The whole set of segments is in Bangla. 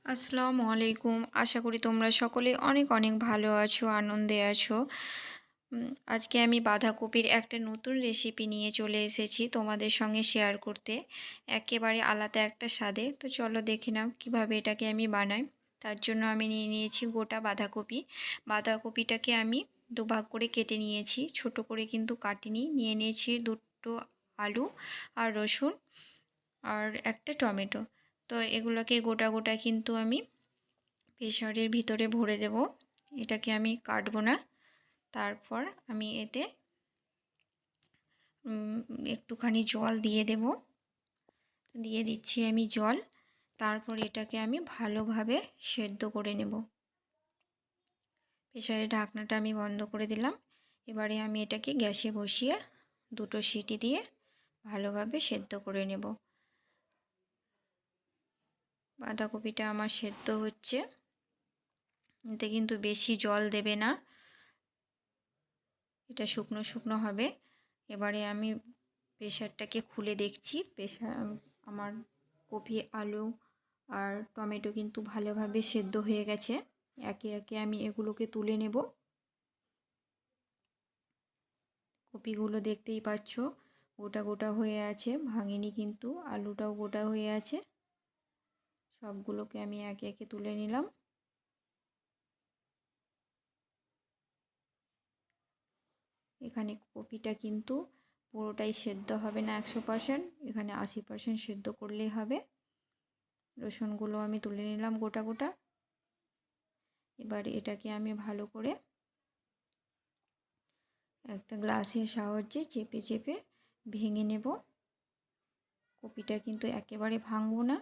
আসসালামু আলাইকুম। আশা করি তোমরা সকলে অনেক অনেক ভালো আছো, আনন্দে আছো। আজকে আমি বাঁধাকপির একটা নতুন রেসিপি নিয়ে চলে এসেছি তোমাদের সঙ্গে শেয়ার করতে। একেবারে আলাদা একটা স্বাদে। তো চলো দেখে নাও কীভাবে এটাকে আমি বানাই। তার জন্য আমি নিয়ে নিয়েছি গোটা বাঁধাকপি। বাঁধাকপিটাকে আমি দুভাগ করে কেটে নিয়েছি, ছোট করে কিন্তু কাটিনি। নিয়ে নিয়েছি দুটো আলু আর রসুন আর একটা টমেটো। তো এগুলোকে গোটা গোটা কিন্তু আমি প্রেসারের ভিতরে ভরে দেব। এটাকে আমি কাটবো না। তারপর আমি এতে একটুখানি জল দিয়ে দেব। দিয়ে দিচ্ছি আমি জল। তারপর এটাকে আমি ভালোভাবে সেদ্ধ করে নেব। প্রেসারের ঢাকনাটা আমি বন্ধ করে দিলাম। এবারে আমি এটাকে গ্যাসে বসিয়ে দুটো সিটি দিয়ে ভালোভাবে সেদ্ধ করে নেব। বাঁধাকপিটা আমার সেদ্ধ হচ্ছে। এতে কিন্তু বেশি জল দেবে না, এটা শুকনো শুকনো হবে। এবারে আমি প্রেসারটাকে খুলে দেখছি। আমার কপি, আলু আর টমেটো কিন্তু ভালোভাবে সেদ্ধ হয়ে গেছে। একে একে আমি এগুলোকে তুলে নেব। কপিগুলো দেখতেই পাচ্ছ গোটা গোটা হয়ে আছে, ভাঙিনি কিন্তু। আলুটাও গোটা হয়ে আছে। সবগুলোকে আমি একে একে তুলে নিলাম। এখানে কপিটা কিন্তু পুরোটাই সেদ্ধ হবে না 100%, এখানে 80% সেদ্ধ করলেই হবে। রসুনগুলো আমি তুলে নিলাম গোটা গোটা। এবার এটাকে আমি ভালো করে একটা গ্লাসের সাহায্যে চেপে চেপে ভেঙে নেব। কপিটা কিন্তু একেবারে ভাঙবো না।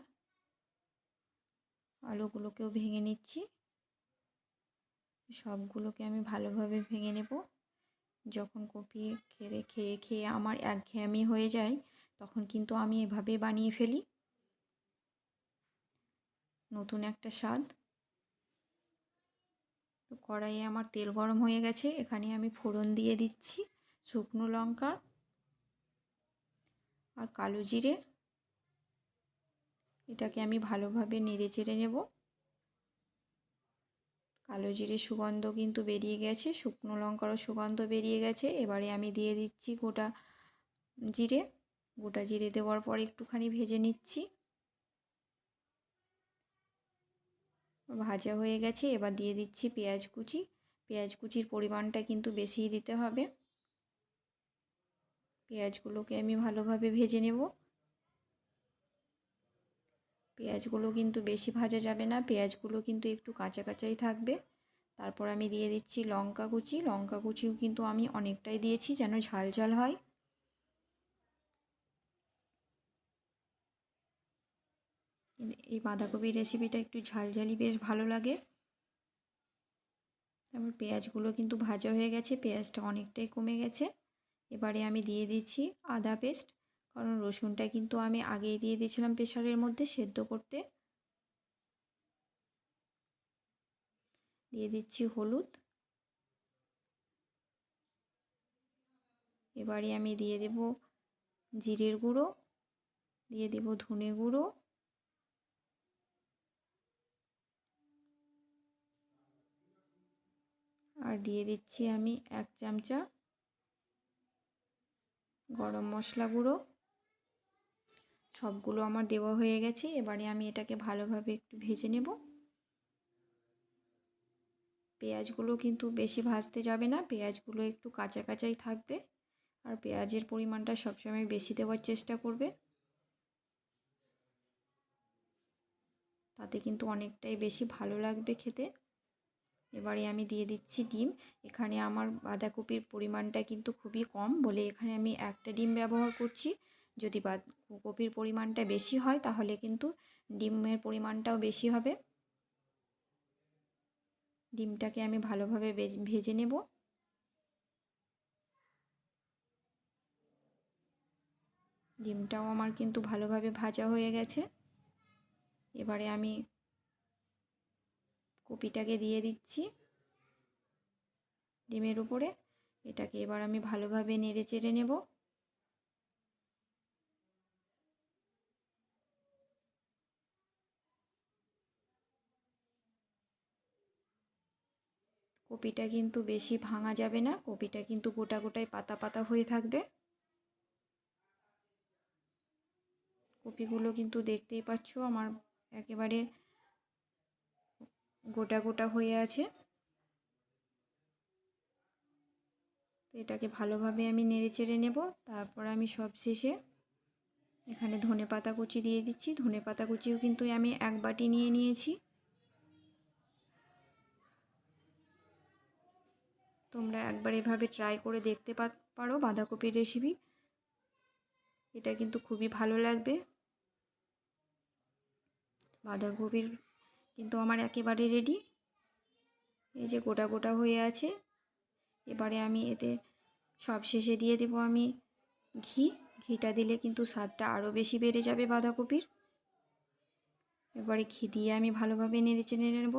আলুগুলোকেও ভেঙে নিচ্ছি। সবগুলোকে আমি ভালোভাবে ভেঙে নেব। যখন কপি খেয়ে খেয়ে খেয়ে আমার একঘেয়েমি হয়ে যায়, তখন কিন্তু আমি এভাবে বানিয়ে ফেলি। নতুন একটা স্বাদ। তো কড়াইয়ে আমার তেল গরম হয়ে গেছে। এখানে আমি ফোড়ন দিয়ে দিচ্ছি শুকনো লঙ্কা আর কালো জিরে। এটাকে আমি ভালোভাবে নেড়ে চেড়ে নেব। কালো জিরে সুগন্ধ কিন্তু বেরিয়ে গেছে, শুকনো লঙ্কারও সুগন্ধ বেরিয়ে গেছে। এবারে আমি দিয়ে দিচ্ছি গোটা জিরে। গোটা জিরে দেওয়ার পর একটুখানি ভেজে নিচ্ছি। ভাজা হয়ে গেছে। এবার দিয়ে দিচ্ছি পেঁয়াজ কুচি। পেঁয়াজ কুচির পরিমাণটা কিন্তু বেশিই দিতে হবে। পেঁয়াজগুলোকে আমি ভালোভাবে ভেজে নেব। পেঁয়াজগুলো কিন্তু বেশি ভাজা যাবে না, পেঁয়াজগুলো কিন্তু একটু কাঁচা কাঁচাই থাকবে। তারপর আমি দিয়ে দিচ্ছি লঙ্কা কুচি। লঙ্কা কুচিও কিন্তু আমি অনেকটাই দিয়েছি, যেন ঝাল ঝাল হয়। এই বাঁধাকপির রেসিপিটা একটু ঝালঝালি বেশ ভালো লাগে। তারপর পেঁয়াজগুলো কিন্তু ভাজা হয়ে গেছে, পেঁয়াজটা অনেকটাই কমে গেছে। এবারে আমি দিয়ে দিচ্ছি আদা পেস্ট, কারণ রসুনটা কিন্তু আমি আগেই দিয়ে দিয়েছিলাম প্রেসারের মধ্যে সেদ্ধ করতে। দিয়ে দিচ্ছি হলুদ। এবারে আমি দিয়ে দেব জিরের গুঁড়ো, দিয়ে দেব ধনে গুঁড়ো, আর দিয়ে দিচ্ছি আমি 1 চামচা গরম মশলা গুঁড়ো। সবগুলো আমার দেওয়া হয়ে গেছে। এবারে আমি এটাকে ভালোভাবে একটু ভেজে নেব। পেঁয়াজগুলো কিন্তু বেশি ভাজতে যাবে না, পেঁয়াজগুলো একটু কাঁচা কাঁচাই থাকবে। আর পেঁয়াজের পরিমাণটা সবসময় বেশি দেওয়ার চেষ্টা করবে, তাতে কিন্তু অনেকটাই বেশি ভালো লাগবে খেতে। এবারে আমি দিয়ে দিচ্ছি ডিম। এখানে আমার বাঁধাকপির পরিমাণটা কিন্তু খুবই কম বলে এখানে আমি একটা ডিম ব্যবহার করছি। যদি বাঁধাকপির পরিমাণটা বেশি হয় তাহলে কিন্তু ডিমের পরিমাণটাও বেশি হবে। ডিমটাকে আমি ভালোভাবে ভেজে নেব। ডিমটাও আমার কিন্তু ভালোভাবে ভাজা হয়ে গেছে। এবারে আমি কপিটাকে দিয়ে দিচ্ছি ডিমের উপরে। এটাকে এবার আমি ভালোভাবে নেড়ে চেড়ে নেব। কপিটা কিন্তু বেশি ভাঙা যাবে না, কপিটা কিন্তু গোটা গোটায় পাতা পাতা হয়ে থাকবে। কপিগুলো কিন্তু দেখতেই পাচ্ছ আমার একেবারে গোটা গোটা হয়ে আছে। তো এটাকে ভালোভাবে আমি নেড়ে চেড়ে নেব। তারপর আমি সবশেষে এখানে ধনেপাতা কুচি দিয়ে দিচ্ছি। ধনেপাতা কুচিও কিন্তু আমি 1 বাটি নিয়ে নিয়েছি। তোমরা একবার এভাবে ট্রাই করে দেখতে পারো বাঁধাকপির রেসিপি। এটা কিন্তু খুবই ভালো লাগবে। বাঁধাকপির কিন্তু আমার একেবারে রেডি। এই যে গোটা গোটা হয়ে আছে। এবারে আমি এতে সবশেষে দিয়ে দেব আমি ঘি। ঘিটা দিলে কিন্তু স্বাদটা আরও বেশি বেড়ে যাবে বাঁধাকপির। এবারে ঘি দিয়ে আমি ভালোভাবে নেড়ে চেড়ে নেব।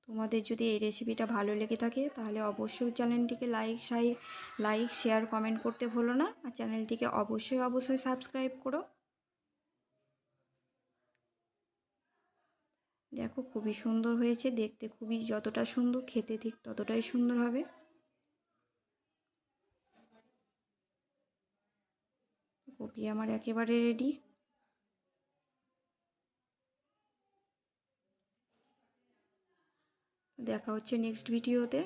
তোমাদের যদি এই রেসিপিটা ভালো লেগে থাকে তাহলে অবশ্যই চ্যানেলটিকে লাইক শেয়ার কমেন্ট করতে ভুলো না। আর চ্যানেলটিকে অবশ্যই সাবস্ক্রাইব করো। দেখো খুবই সুন্দর হয়েছে দেখতে, খুবই যতটা সুন্দর খেতে ঠিক ততটাই সুন্দর হবে। কপি আমার একেবারে রেডি। দেখা হচ্ছে নেক্সট ভিডিওতে।